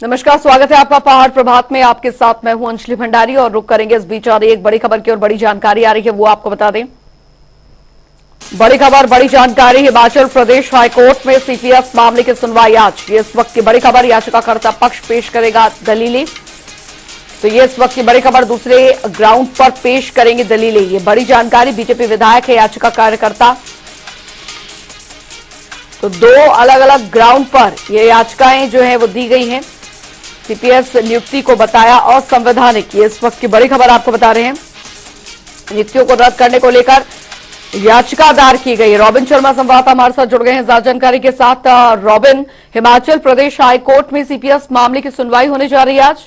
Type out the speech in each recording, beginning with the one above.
नमस्कार, स्वागत है आपका पहाड़ प्रभात में। आपके साथ मैं हूं अंजलि भंडारी और रुक करेंगे इस बीच आ रही एक बड़ी खबर की और बड़ी जानकारी आ रही है, वो आपको बता दें। बड़ी खबर, बड़ी जानकारी। हिमाचल प्रदेश हाईकोर्ट में सीपीएस मामले की सुनवाई आज। ये इस वक्त की बड़ी खबर। याचिकाकर्ता पक्ष पेश करेगा दलीलें। तो ये इस वक्त की बड़ी खबर। दूसरे ग्राउंड पर पेश करेंगे दलीलें। ये बड़ी जानकारी। बीजेपी विधायक है याचिका कार्यकर्ता। तो दो अलग अलग ग्राउंड पर ये याचिकाएं जो है वो दी गई हैं। सीपीएस नियुक्ति को बताया असंवैधानिक। ये इस वक्त की बड़ी खबर आपको बता रहे हैं। नियुक्तियों को रद्द करने को लेकर याचिका दायर की गई। रॉबिन शर्मा संवाददाता हमारे साथ जुड़ गए हैं ज्यादा जानकारी के साथ। रॉबिन, हिमाचल प्रदेश हाईकोर्ट में सीपीएस मामले की सुनवाई होने जा रही है आज।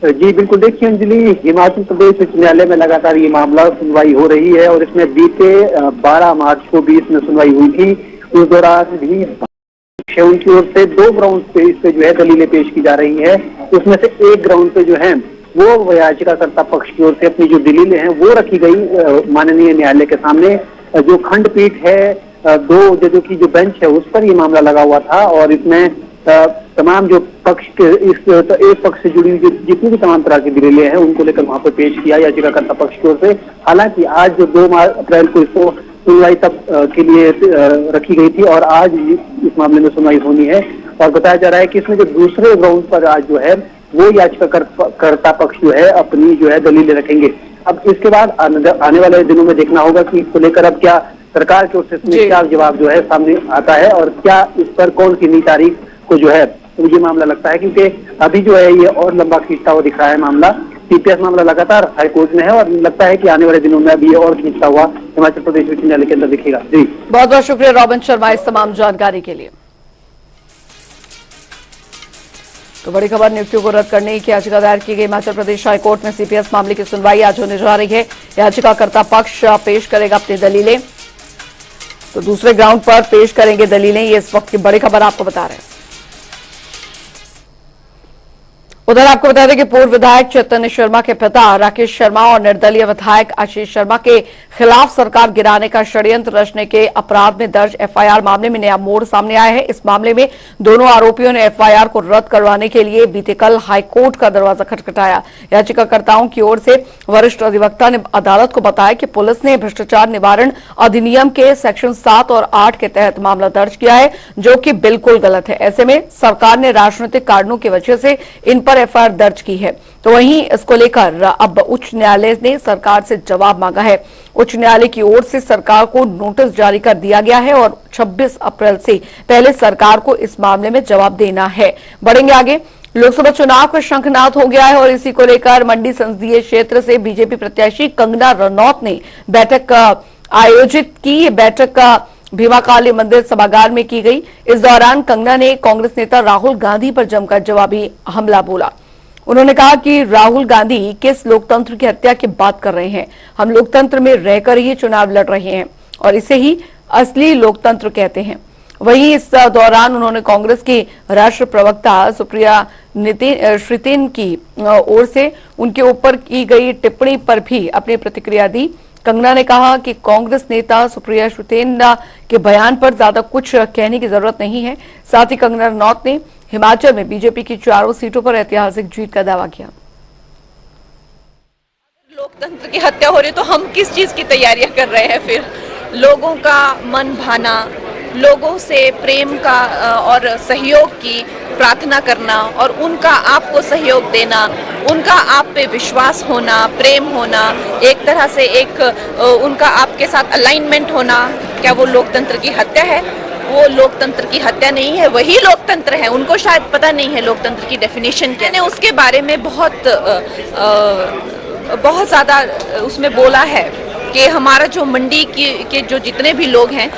जी बिल्कुल, देखिए अंजलि, हिमाचल प्रदेश उच्च न्यायालय में लगातार ये मामला सुनवाई हो रही है और इसमें बीते 12 मार्च को भी इसमें सुनवाई हुई थी। उस दौरान भी उनकी ओर से दो ग्राउंड पे इस पे जो है दलीलें पेश की जा रही है। उसमें से एक ग्राउंड पे जो है वो याचिकाकर्ता पक्ष की ओर से अपनी जो दलीलें हैं वो रखी गई माननीय न्यायालय के सामने। जो खंडपीठ है, दो जजों की जो बेंच है उस पर ये मामला लगा हुआ था और इसमें तमाम जो पक्ष के एक पक्ष से जुड़ी हुई जितनी भी तमाम तरह की दलीलें हैं उनको लेकर वहां पर पेश किया याचिकाकर्ता पक्ष की ओर से। हालांकि आज जो 2 अप्रैल को इसको सुनवाई तब के लिए रखी गई थी और आज इस मामले में सुनवाई होनी है। और बताया जा रहा है कि इसमें जो दूसरे ग्राउंड पर आज जो है वो याचिकाकर्ता पक्ष जो है अपनी जो है दलीलें रखेंगे। अब इसके बाद आने वाले दिनों में देखना होगा कि इसको लेकर अब क्या सरकार की ओर से क्या जवाब जो है सामने आता है और क्या इस पर कौन सी नई तारीख को जो है ये मामला लगता है, क्योंकि अभी जो है ये और लंबा खींचता हुआ दिख रहा है मामला। सीपीएस मामला लगातार हाईकोर्ट में है और लगता है कि आने वाले दिनों में अभी ये और खींचता हुआ हिमाचल प्रदेश उच्च न्यायालय के अंदर दिखेगा। जी बहुत बहुत शुक्रिया रॉबिन शर्मा इस तमाम जानकारी के लिए। तो बड़ी खबर, नियुक्तियों को रद्द करने की याचिका दायर की गई। हिमाचल प्रदेश हाईकोर्ट में सीपीएस मामले की सुनवाई आज होने जा रही है। याचिकाकर्ता पक्ष पेश करेगा अपनी दलीलें। तो दूसरे ग्राउंड पर पेश करेंगे दलीलें। ये इस वक्त की बड़ी खबर आपको बता रहे हैं। उधर आपको बता दें कि पूर्व विधायक चैतन्य शर्मा के पिता राकेश शर्मा और निर्दलीय विधायक आशीष शर्मा के खिलाफ सरकार गिराने का षड्यंत्र रचने के अपराध में दर्ज एफआईआर मामले में नया मोड़ सामने आया है। इस मामले में दोनों आरोपियों ने एफआईआर को रद्द करवाने के लिए बीते कल हाईकोर्ट का दरवाजा खटखटाया। याचिकाकर्ताओं की ओर से वरिष्ठ अधिवक्ता ने अदालत को बताया कि पुलिस ने भ्रष्टाचार निवारण अधिनियम के सेक्शन 7 और 8 के तहत मामला दर्ज किया है, जो कि बिल्कुल गलत है। ऐसे में सरकार ने राजनीतिक कारणों की वजह से इन पर एफआईआर दर्ज की है। तो वहीं इसको लेकर अब उच्च न्यायालय ने सरकार से जवाब मांगा है। उच्च न्यायालय की ओर से सरकार को नोटिस जारी कर दिया गया है और 26 अप्रैल से पहले सरकार को इस मामले में जवाब देना है। बढ़ेंगे आगे। लोकसभा चुनाव का शंखनाद हो गया है और इसी को लेकर मंडी संसदीय क्षेत्र से बीजेपी प्रत्याशी कंगना रनौत ने बैठक आयोजित की। बैठक भीमा काली मंदिर सभागार में की गई। इस दौरान कंगना ने कांग्रेस नेता राहुल गांधी पर जमकर जवाबी हमला बोला। उन्होंने कहा कि राहुल गांधी किस लोकतंत्र की हत्या की बात कर रहे हैं। हम लोकतंत्र में रहकर ही चुनाव लड़ रहे हैं और इसे ही असली लोकतंत्र कहते हैं। वहीं इस दौरान उन्होंने कांग्रेस की राष्ट्रीय प्रवक्ता सुप्रिया श्रीतेन की ओर से उनके ऊपर की गई टिप्पणी पर भी अपनी प्रतिक्रिया दी। कंगना ने कहा कि कांग्रेस नेता सुप्रिया श्रीतेन के बयान पर ज्यादा कुछ कहने की जरूरत नहीं है। साथ ही कंगना रनौत ने हिमाचल में बीजेपी की 4 सीटों पर ऐतिहासिक जीत का दावा किया। लोकतंत्र की हत्या हो रही तो हम किस चीज की तैयारियां कर रहे हैं? फिर लोगों का मन भाना, लोगों से प्रेम का और सहयोग की प्रार्थना करना और उनका आपको सहयोग देना, उनका आप पे विश्वास होना, प्रेम होना, एक तरह से एक उनका आपके साथ अलाइनमेंट होना, क्या वो लोकतंत्र की हत्या है? वो लोकतंत्र की हत्या नहीं है, वही लोकतंत्र है। उनको शायद पता नहीं है लोकतंत्र की डेफिनेशन क्या है। मैंने उसके बारे में बहुत ज़्यादा उसमें बोला है कि हमारा जो मंडी के जो जितने भी लोग हैं,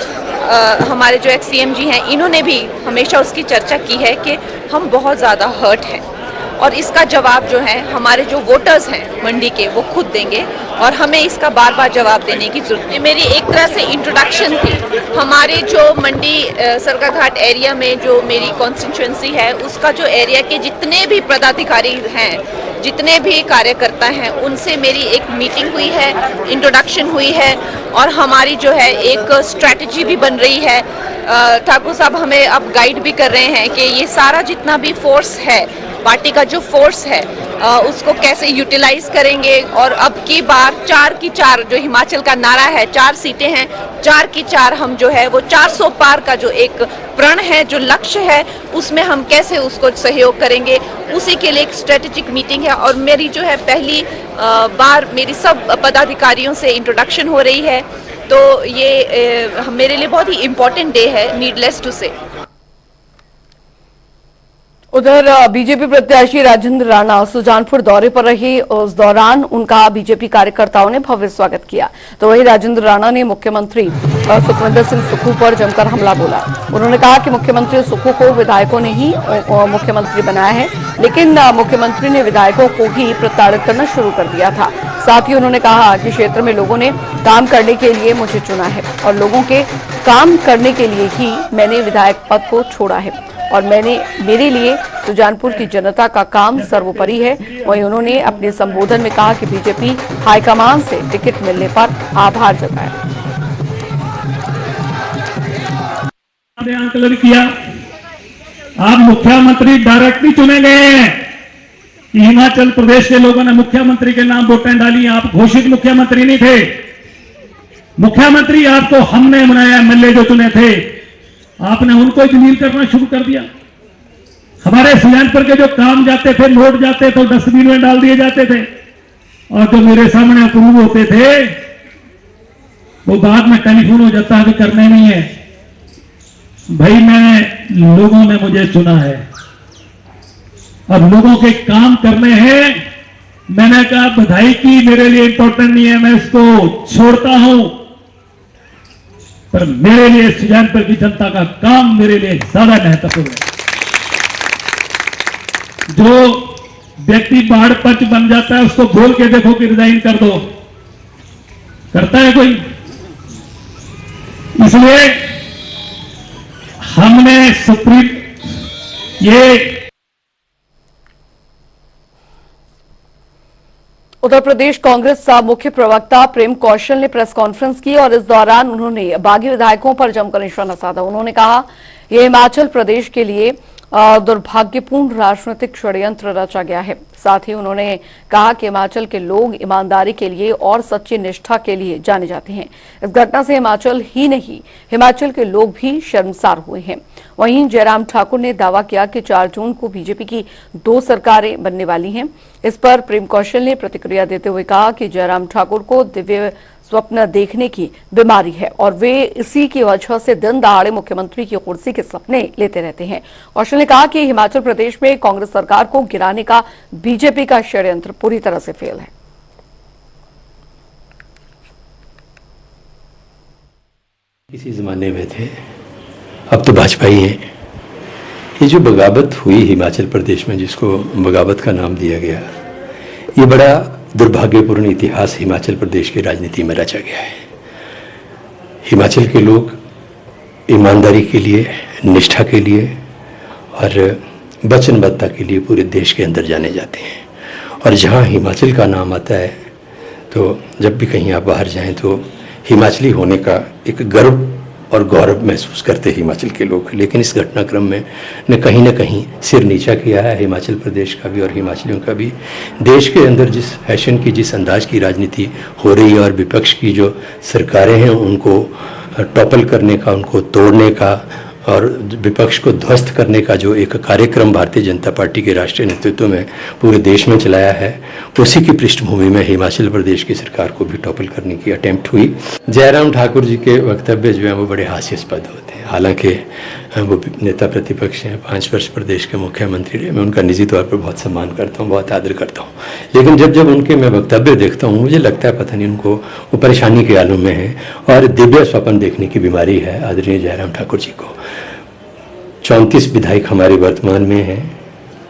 हमारे जो एक्स सीएम जी हैं, इन्होंने भी हमेशा उसकी चर्चा की है कि हम बहुत ज़्यादा हर्ट हैं और इसका जवाब जो है हमारे जो वोटर्स हैं मंडी के वो खुद देंगे और हमें इसका बार बार जवाब देने की जरूरत है। मेरी एक तरह से इंट्रोडक्शन थी। हमारे जो मंडी सरकाघाट एरिया में जो मेरी कॉन्स्टिट्यूएंसी है उसका जो एरिया के जितने भी पदाधिकारी हैं जितने भी कार्यकर्ता हैं उनसे मेरी एक मीटिंग हुई है, इंट्रोडक्शन हुई है और हमारी जो है एक स्ट्रैटेजी भी बन रही है। ठाकुर साहब हमें अब गाइड भी कर रहे हैं कि ये सारा जितना भी फोर्स है, पार्टी का जो फोर्स है उसको कैसे यूटिलाइज करेंगे और अब की बार 4 की 4 जो हिमाचल का नारा है, 4 सीटें हैं, 4 की 4 हम जो है वो 400 पार का जो एक प्रण है, जो लक्ष्य है, उसमें हम कैसे उसको सहयोग करेंगे, उसी के लिए एक स्ट्रेटेजिक मीटिंग है। और मेरी जो है पहली बार मेरी सब पदाधिकारियों से इंट्रोडक्शन हो रही है, तो ये मेरे लिए बहुत ही इम्पोर्टेंट डे है, नीडलेस टू से। उधर बीजेपी प्रत्याशी राजेंद्र राणा सुजानपुर दौरे पर रहे, उस दौरान उनका बीजेपी कार्यकर्ताओं ने भव्य स्वागत किया। तो वहीं राजेंद्र राणा ने मुख्यमंत्री सुखविंदर सिंह सुक्खू पर जमकर हमला बोला। उन्होंने कहा कि मुख्यमंत्री सुक्खू को विधायकों ने ही मुख्यमंत्री बनाया है, लेकिन मुख्यमंत्री ने विधायकों को ही प्रताड़ित करना शुरू कर दिया था। साथ ही उन्होंने कहा कि क्षेत्र में लोगों ने काम करने के लिए मुझे चुना है और लोगों के काम करने के लिए ही मैंने विधायक पद को छोड़ा है और मेरे लिए सुजानपुर की जनता का काम सर्वोपरि है। वहीं उन्होंने अपने संबोधन में कहा कि बीजेपी हाईकमान से टिकट मिलने पर आभार जताया। आंकलन किया, आप मुख्यमंत्री डायरेक्टली चुने गए हैं। हिमाचल प्रदेश के लोगों ने मुख्यमंत्री के नाम वोटें डाली, आप घोषित मुख्यमंत्री नहीं थे। मुख्यमंत्री आपको हमने बनाया, एमएलए जो चुने थे आपने उनको जलील करना शुरू कर दिया। हमारे सुजानपुर के जो काम जाते थे, नोट जाते तो डस्टबिन में डाल दिए जाते थे और जो मेरे सामने अप्रूव होते थे वो बाद में टेलीफोन हो जाता है कि करने नहीं है। भाई लोगों ने मुझे चुना है और लोगों के काम करने हैं। मैंने कहा बधाई की मेरे लिए इंपॉर्टेंट नहीं है, मैं इसको छोड़ता हूं, पर मेरे लिए सुजानपुर की जनता का काम मेरे लिए ज्यादा महत्वपूर्ण है। जो व्यक्ति बाढ़ पंच बन जाता है उसको बोल के देखो कि रिजाइन कर दो, करता है कोई? इसलिए हमने सुप्रीम उत्तर प्रदेश कांग्रेस मुख्य प्रवक्ता प्रेम कौशल ने प्रेस कॉन्फ्रेंस की और इस दौरान उन्होंने बागी विधायकों पर जमकर निशाना साधा। उन्होंने कहा यह हिमाचल प्रदेश के लिए दुर्भाग्यपूर्ण राजनीतिक षड्यंत्र रचा गया है। साथ ही उन्होंने कहा कि हिमाचल के लोग ईमानदारी के लिए और सच्ची निष्ठा के लिए जाने जाते हैं। इस घटना से हिमाचल ही नहीं, हिमाचल के लोग भी शर्मसार हुए हैं। वहीं जयराम ठाकुर ने दावा किया कि 4 जून को बीजेपी की 2 सरकारें बनने वाली हैं। इस पर प्रेम कौशल ने प्रतिक्रिया देते हुए कहा कि जयराम ठाकुर को दिव्य स्वप्न देखने की बीमारी है और वे इसी की वजह से दिन दहाड़े मुख्यमंत्री की कुर्सी के सपने लेते रहते हैं। कौशल ने कहा कि हिमाचल प्रदेश में कांग्रेस सरकार को गिराने का बीजेपी का षड्यंत्र पूरी तरह से फेल है। किसी जमाने में थे, अब तो भाजपा ही है। ये जो बगावत हुई हिमाचल प्रदेश में, जिसको बगावत का नाम दिया गया, ये बड़ा दुर्भाग्यपूर्ण इतिहास हिमाचल प्रदेश की राजनीति में रचा गया है। हिमाचल के लोग ईमानदारी के लिए, निष्ठा के लिए और वचनबद्धता के लिए पूरे देश के अंदर जाने जाते हैं। और जहाँ हिमाचल का नाम आता है तो जब भी कहीं आप बाहर जाएं तो हिमाचली होने का एक गर्व और गौरव महसूस करते हैं हिमाचल के लोग। लेकिन इस घटनाक्रम में न कहीं सिर नीचा किया है हिमाचल प्रदेश का भी और हिमाचलियों का भी। देश के अंदर जिस फैशन की, जिस अंदाज की राजनीति हो रही है और विपक्ष की जो सरकारें हैं उनको टॉपल करने का, उनको तोड़ने का और विपक्ष को ध्वस्त करने का जो एक कार्यक्रम भारतीय जनता पार्टी के राष्ट्रीय नेतृत्व में पूरे देश में चलाया है, उसी की पृष्ठभूमि में हिमाचल प्रदेश की सरकार को भी टॉपल करने की अटेम्प्ट हुई। जयराम ठाकुर जी के वक्तव्य जो हैं वो बड़े हास्यास्पद होते हैं। हालांकि वो नेता प्रतिपक्ष हैं, 5 वर्ष प्रदेश के मुख्यमंत्री रहे। मैं उनका निजी तौर पर बहुत सम्मान करता हूँ, बहुत आदर करता हूँ। लेकिन जब उनके मैं वक्तव्य देखता हूँ मुझे लगता है पता नहीं उनको वो परेशानी के आलम में है और दिव्य स्वप्न देखने की बीमारी है आदरणीय जयराम ठाकुर जी को। 34 विधायक हमारे वर्तमान में हैं,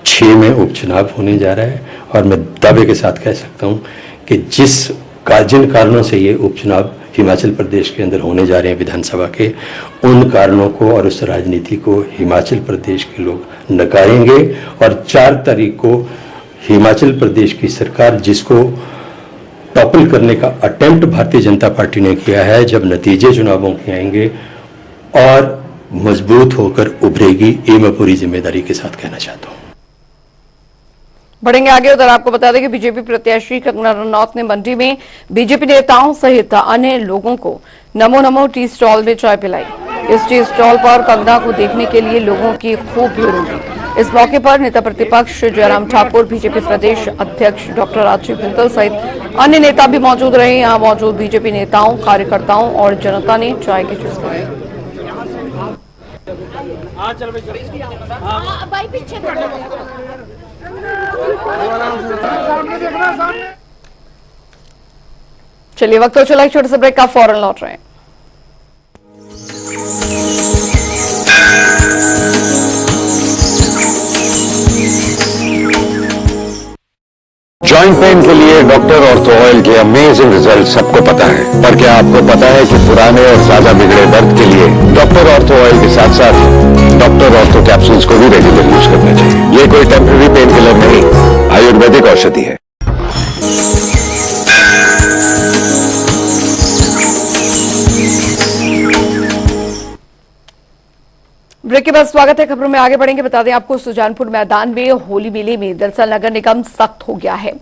6 में उपचुनाव होने जा रहा है और मैं दावे के साथ कह सकता हूँ कि जिन कारणों से ये उपचुनाव हिमाचल प्रदेश के अंदर होने जा रहे हैं विधानसभा के, उन कारणों को और उस राजनीति को हिमाचल प्रदेश के लोग नकारेंगे और 4 तारीख को हिमाचल प्रदेश की सरकार जिसको टॉपल करने का अटेम्प्ट भारतीय जनता पार्टी ने किया है, जब नतीजे चुनावों के आएंगे और मजबूत होकर उभरेगी, ये मैं पूरी जिम्मेदारी के साथ कहना चाहता हूं। बढ़ेंगे आगे। उधर आपको बता दें कि बीजेपी प्रत्याशी कंगना रनौत ने मंडी में बीजेपी नेताओं सहित अन्य लोगों को नमो नमो टी स्टॉल में चाय पिलाई। इस टी स्टॉल पर कंगना को देखने के लिए लोगों की खूब भीड़ उमड़ी। इस मौके पर नेता प्रतिपक्ष जयराम ठाकुर, बीजेपी प्रदेश अध्यक्ष डॉक्टर राजीव बिंदल सहित अन्य नेता भी मौजूद रहे। यहां मौजूद बीजेपी नेताओं, कार्यकर्ताओं और जनता ने चाय की चुस्की ली। चलिए वक्त हो चला एक छोटे से ब्रेक का, फौरन लौट रहे हैं। जॉइंट पेन के लिए डॉक्टर ऑर्थो ऑयल के अमेजिंग रिजल्ट सबको पता है, पर क्या आपको पता है कि पुराने और ज्यादा बिगड़े दर्द के लिए डॉक्टर ऑर्थो ऑयल के साथ साथ डॉक्टर ऑर्थो कैप्सूल्स को भी रेगुलर यूज करना चाहिए। ये कोई टेम्पररी पेन किलर नहीं, आयुर्वेदिक औषधि है। ब्रेक के बाद स्वागत है। खबरों में आगे बढ़ेंगे। बता दें आपको, सुजानपुर मैदान में होली मेले में दरअसल नगर निगम सख्त हो गया है।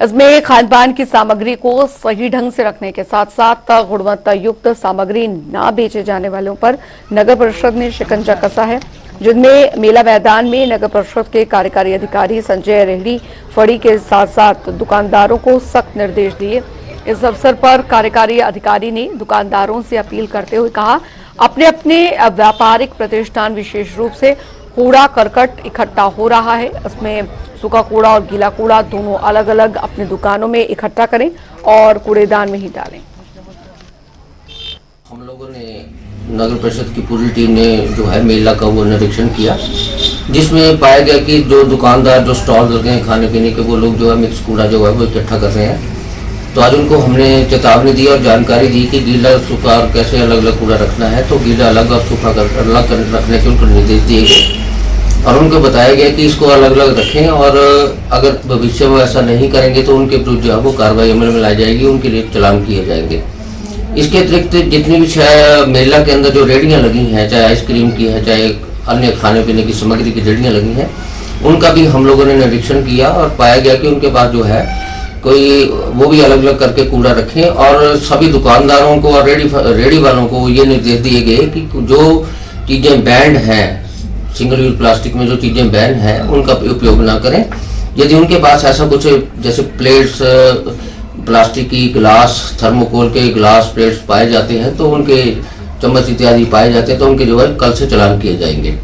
इसमें खान पान की सामग्री को सही ढंग से रखने के साथ साथ गुणवत्ता युक्त सामग्री न बेचे जाने वालों पर नगर परिषद ने शिकंजा कसा है, जिनमें मेला मैदान में नगर परिषद के कार्यकारी अधिकारी संजय रेहड़ी फड़ी के साथ साथ दुकानदारों को सख्त निर्देश दिए। इस अवसर पर कार्यकारी अधिकारी ने दुकानदारों से अपील करते हुए कहा, अपने अपने व्यापारिक प्रतिष्ठान विशेष रूप से कूड़ा करकट इकट्ठा हो रहा है, इसमें सूखा कूड़ा और गीला कूड़ा दोनों अलग अलग अपनी दुकानों में इकट्ठा करें और कूड़ेदान में ही डालें। हम लोगों ने नगर परिषद की पूरी टीम ने जो है मेला का वो निरीक्षण किया, जिसमें पाया गया कि जो दुकानदार जो स्टॉल लगे हैं खाने पीने के, वो लोग जो है मिक्स कूड़ा जो है वो इकट्ठा कर रहे हैं। तो आज उनको हमने चेतावनी दी और जानकारी दी कि गीला सूखा और कैसे अलग अलग कूड़ा रखना है। तो गीला अलग और सूखा अलग रखने के उनको निर्देश दिए गए और उनको बताया गया कि इसको अलग अलग रखें और अगर भविष्य में ऐसा नहीं करेंगे तो उनके विरुद्ध जो है वो कार्रवाई अमल में लाई जाएगी, उनके लिए चालान किए जाएंगे। इसके अतिरिक्त जितनी भी मेला के अंदर जो रेहड़ियाँ लगी हैं, चाहे आइसक्रीम की है, चाहे अन्य खाने पीने की सामग्री की रेहड़ियाँ लगी हैं, उनका भी हम लोगों ने निरीक्षण किया और पाया गया कि उनके पास जो है कोई वो भी अलग अलग करके कूड़ा रखें। और सभी दुकानदारों को और रेहड़ी वालों को ये निर्देश दिए गए कि जो चीज़ें बैंड हैं, सिंगल यूज प्लास्टिक में जो चीज़ें बैन हैं उनका उपयोग ना करें। यदि उनके पास ऐसा कुछ जैसे प्लेट्स, प्लास्टिक की गिलास, थर्मोकोल के गिलास प्लेट्स पाए जाते हैं, तो उनके चम्मच इत्यादि पाए जाते हैं, तो उनके जो है कल से चालान किए जाएंगे।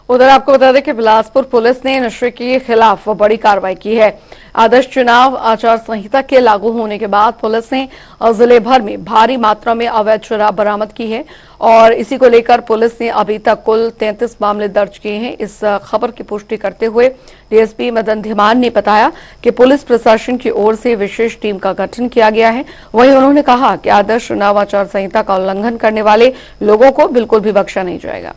उधर आपको बता दें कि बिलासपुर पुलिस ने नशे के खिलाफ बड़ी कार्रवाई की है। आदर्श चुनाव आचार संहिता के लागू होने के बाद पुलिस ने जिले भर में भारी मात्रा में अवैध शराब बरामद की है और इसी को लेकर पुलिस ने अभी तक कुल 33 मामले दर्ज किए हैं। इस खबर की पुष्टि करते हुए डीएसपी मदन धीमान ने बताया कि पुलिस प्रशासन की ओर से विशेष टीम का गठन किया गया है। वहीं उन्होंने कहा कि आदर्श चुनाव आचार संहिता का उल्लंघन करने वाले लोगों को बिल्कुल भी बख्शा नहीं जाएगा।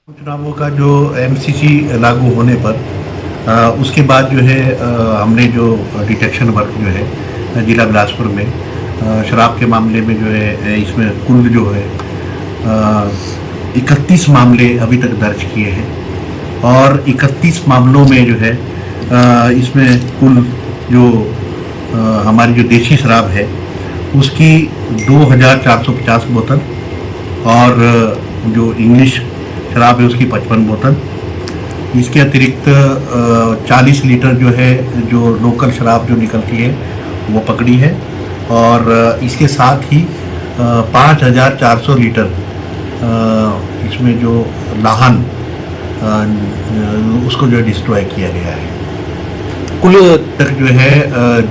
चुनावों का जो एमसीसी लागू होने पर उसके बाद जो है हमने जो डिटेक्शन वर्क जो है जिला बिलासपुर में शराब के मामले में जो है इसमें कुल जो है 31 मामले अभी तक दर्ज किए हैं और 31 मामलों में जो है इसमें कुल जो हमारी जो देशी शराब है उसकी 2450 बोतल और जो इंग्लिश शराब है उसकी 55 बोतल। इसके अतिरिक्त 40 लीटर जो है जो लोकल शराब जो निकलती है वो पकड़ी है और इसके साथ ही 5400 लीटर इसमें जो लाहन उसको जो डिस्ट्रॉय किया गया है। कुल तक जो है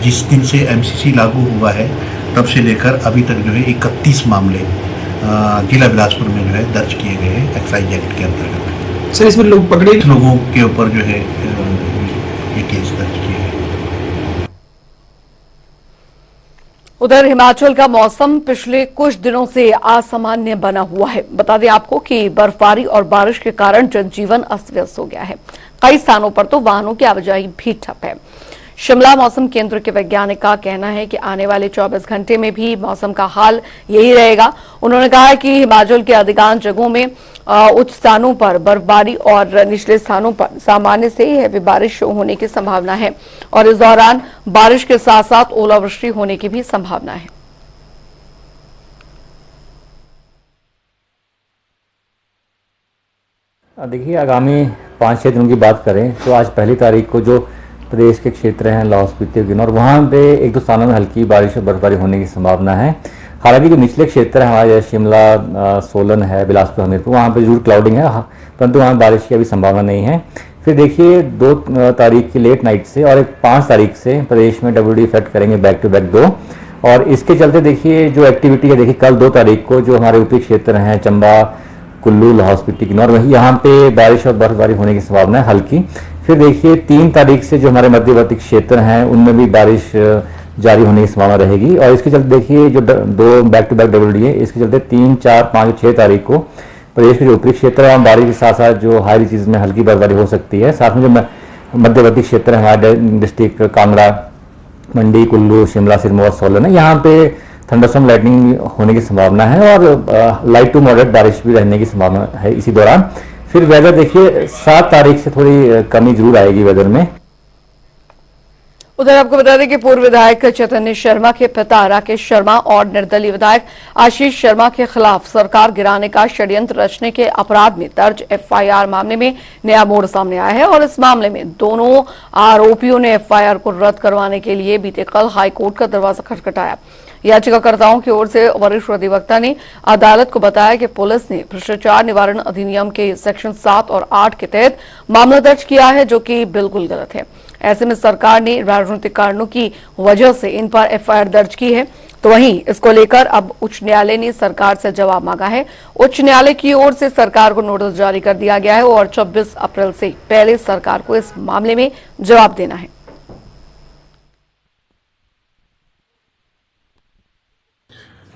जिस दिन से एमसीसी लागू हुआ है तब से लेकर अभी तक जो है 31 मामले जिला बिलासपुर में जो है दर्ज किए गए हैं एक्साइज एक्ट के अंतर्गत। सर इसमें लोग पकड़े लोगों के ऊपर जो है ये केस दर्ज किए गए। उधर हिमाचल का मौसम पिछले कुछ दिनों से असामान्य बना हुआ है। बता दें आपको कि बर्फबारी और बारिश के कारण जनजीवन अस्त व्यस्त हो गया है। कई स्थानों पर तो वाहनों की आवाजाही भी ठप है। शिमला मौसम केंद्र के वैज्ञानिक का कहना है कि आने वाले 24 घंटे में भी मौसम का हाल यही रहेगा। उन्होंने कहा है कि हिमाचल के अधिकांश जगहों में उच्च स्थानों पर बर्फबारी और निचले स्थानों पर सामान्य से हैवी बारिश होने की संभावना है और इस दौरान बारिश के साथ साथ ओलावृष्टि होने की भी संभावना है। देखिए, आगामी 5-6 दिनों की बात करें तो आज पहली तारीख को जो प्रदेश के क्षेत्र हैं लाहौल स्पीति किन्नौर, वहाँ पे एक दो स्थानों में हल्की बारिश और बर्फबारी होने की संभावना है। हालांकि जो निचले क्षेत्र है हमारे, जैसे शिमला, सोलन है, बिलासपुर, हमीरपुर, वहाँ पे जरूर क्लाउडिंग है, परंतु वहाँ बारिश की अभी संभावना नहीं है। फिर देखिए 2 तारीख की लेट नाइट से और 5 तारीख से प्रदेश में WD इफेक्ट करेंगे बैक टू बैक 2, और इसके चलते देखिए जो एक्टिविटी है, देखिए कल 2 तारीख को जो हमारे ऊपरी क्षेत्र हैं चंबा, कुल्लू, लाहौल स्पीति किन्नौर, वही यहाँ पे बारिश और बर्फबारी होने की संभावना है हल्की। फिर देखिए 3 तारीख से जो हमारे मध्यवर्ती क्षेत्र हैं उनमें भी बारिश जारी होने की संभावना रहेगी, और इसके चलते देखिए जो 2 बैक टू बैक WD है, इसके चलते 3, 4, 5, 6 तारीख को प्रदेश के जो ऊपरी क्षेत्र है बारिश के साथ साथ जो हाई रीचेज में हल्की बर्फबारी हो सकती है। साथ में जो मध्यवर्ती क्षेत्र है हमारे डिस्ट्रिक्ट कांगड़ा, मंडी, कुल्लू, शिमला, सिरमौर, सोलन है, यहाँ पे थंडरस्टॉर्म लाइटनिंग होने की संभावना है और लाइट टू मॉडरेट बारिश भी रहने की संभावना है इसी दौरान। फिर वेदर देखिए 7 तारीख से थोड़ी कमी जरूर आएगी वेदर में। उधर आपको बता दें कि पूर्व विधायक चैतन्य शर्मा के पिता राकेश शर्मा और निर्दलीय विधायक आशीष शर्मा के खिलाफ सरकार गिराने का षड्यंत्र रचने के अपराध में दर्ज FIR मामले में नया मोड़ सामने आया है और इस मामले में दोनों आरोपियों ने FIR को रद्द करवाने के लिए बीते कल हाईकोर्ट का दरवाजा खटखटाया। याचिकाकर्ताओं की ओर से वरिष्ठ अधिवक्ता ने अदालत को बताया कि पुलिस ने भ्रष्टाचार निवारण अधिनियम के सेक्शन 7 और 8 के तहत मामला दर्ज किया है, जो कि बिल्कुल गलत है। ऐसे में सरकार ने राजनीतिक कारणों की वजह से इन पर FIR दर्ज की है। तो वहीं इसको लेकर अब उच्च न्यायालय ने सरकार से जवाब मांगा है। उच्च न्यायालय की ओर से सरकार को नोटिस जारी कर दिया गया है और 26 अप्रैल से पहले सरकार को इस मामले में जवाब देना है।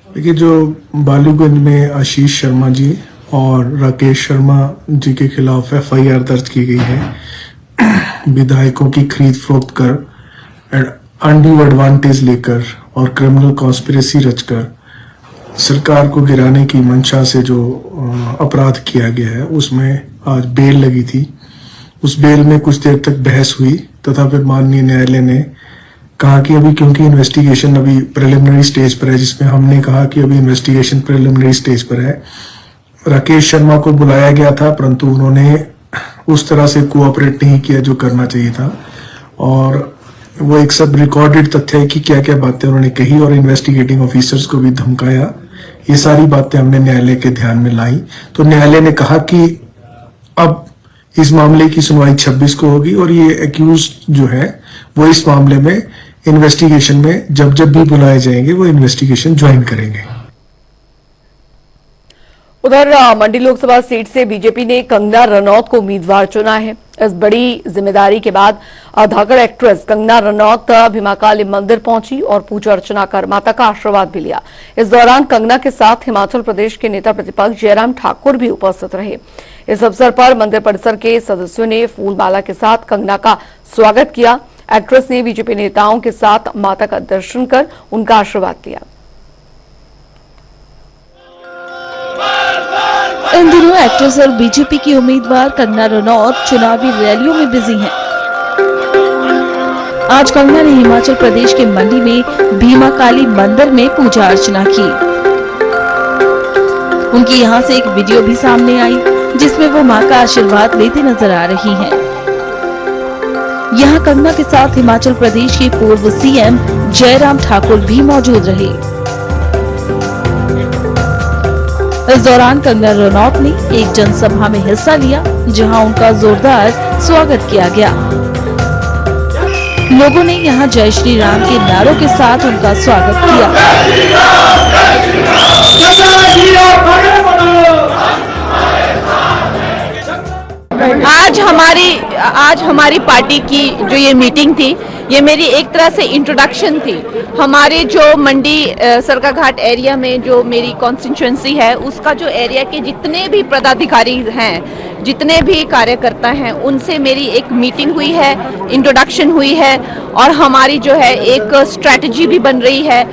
देखिए, जो बालूगंज में आशीष शर्मा जी और राकेश शर्मा जी के खिलाफ FIR दर्ज की गई है, विधायकों की खरीद फरोख्त कर, अनड्यू एडवांटेज लेकर और क्रिमिनल कॉन्स्पिरेसी रचकर सरकार को गिराने की मंशा से जो अपराध किया गया है, उसमें आज बेल लगी थी। उस बेल में कुछ देर तक बहस हुई तथा फिर माननीय न्यायालय ने कहा कि अभी क्योंकि इन्वेस्टिगेशन अभी प्रिलिमिनरी स्टेज पर है, जिसमें हमने कहा कि अभी इन्वेस्टिगेशन प्रिलिमिनरी स्टेज पर है, राकेश शर्मा को बुलाया गया था परंतु उन्होंने उस तरह से कोऑपरेट नहीं किया जो करना चाहिए था, और वो एक सब रिकॉर्डेड तथ्य है कि क्या क्या बातें उन्होंने कही और इन्वेस्टिगेटिंग ऑफिसर्स को भी धमकाया। ये सारी बातें हमने न्यायालय के ध्यान में लाई, तो न्यायालय ने कहा कि अब इस मामले की सुनवाई 26 को होगी और ये एक्यूज जो है वो इस मामले में इन्वेस्टिगेशन में जब जब भी बुलाए जाएंगे वो इन्वेस्टिगेशन ज्वाइन करेंगे। उधर मंडी लोकसभा सीट से बीजेपी ने कंगना रनौत को उम्मीदवार चुना है। इस बड़ी जिम्मेदारी के बाद धाकड़ एक्ट्रेस कंगना रनौत भीमाकाली मंदिर पहुंची और पूजा अर्चना कर माता का आशीर्वाद भी लिया। इस दौरान कंगना के साथ हिमाचल प्रदेश के नेता प्रतिपक्ष जयराम ठाकुर भी उपस्थित रहे। इस अवसर पर मंदिर परिसर के सदस्यों ने फूलमाला के साथ कंगना का स्वागत किया। एक्ट्रेस ने बीजेपी नेताओं के साथ माता का दर्शन कर उनका आशीर्वाद लिया। इन दिनों एक्ट्रेस और बीजेपी की उम्मीदवार कंगना रनौत चुनावी रैलियों में बिजी हैं। आज कंगना ने हिमाचल प्रदेश के मंडी में भीमाकाली मंदिर में पूजा अर्चना की। उनकी यहां से एक वीडियो भी सामने आई जिसमें वो मां का आशीर्वाद लेते नजर आ रही हैं। यहां कंगना के साथ हिमाचल प्रदेश के पूर्व CM जयराम ठाकुर भी मौजूद रहे। इस दौरान कंगना रनौत ने एक जनसभा में हिस्सा लिया जहां उनका जोरदार स्वागत किया गया। लोगों ने यहां जय श्री राम के नारों के साथ उनका स्वागत किया। आज हमारी पार्टी की जो ये मीटिंग थी, ये मेरी एक तरह से इंट्रोडक्शन थी। हमारे जो मंडी सरकाघाट एरिया में जो मेरी कॉन्स्टिट्यूएंसी है, उसका जो एरिया के जितने भी पदाधिकारी हैं, जितने भी कार्यकर्ता हैं, उनसे मेरी एक मीटिंग हुई है, इंट्रोडक्शन हुई है और हमारी जो है एक स्ट्रैटेजी भी बन रही है।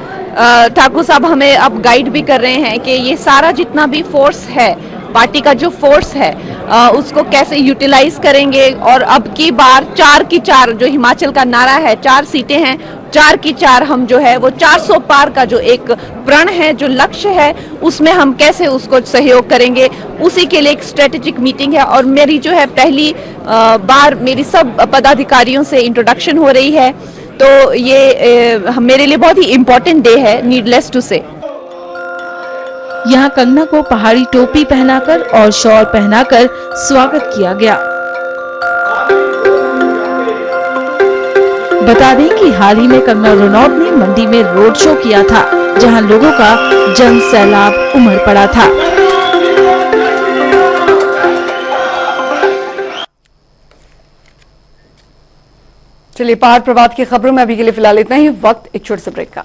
ठाकुर साहब हमें अब गाइड भी कर रहे हैं कि ये सारा जितना भी फोर्स है, पार्टी का जो फोर्स है, उसको कैसे यूटिलाइज करेंगे और अब की बार 4 की 4 जो हिमाचल का नारा है, 4 सीटें हैं, 4 की 4 हम जो है वो 400 पार का जो एक प्रण है, जो लक्ष्य है, उसमें हम कैसे उसको सहयोग करेंगे, उसी के लिए एक स्ट्रेटेजिक मीटिंग है। और मेरी जो है पहली बार मेरी सब पदाधिकारियों से इंट्रोडक्शन हो रही है, तो ये मेरे लिए बहुत ही इम्पोर्टेंट डे है, नीडलेस टू से। यहाँ कंगना को पहाड़ी टोपी पहनाकर और शॉल पहनाकर स्वागत किया गया। बता दें कि हाल ही में कंगना रनौत ने मंडी में रोड शो किया था, जहां लोगों का जन सैलाब उमड़ पड़ा था। चलिए, पहाड़ प्रभात की खबरों में अभी के लिए फिलहाल इतना ही। वक्त एक छोटे से ब्रेक का।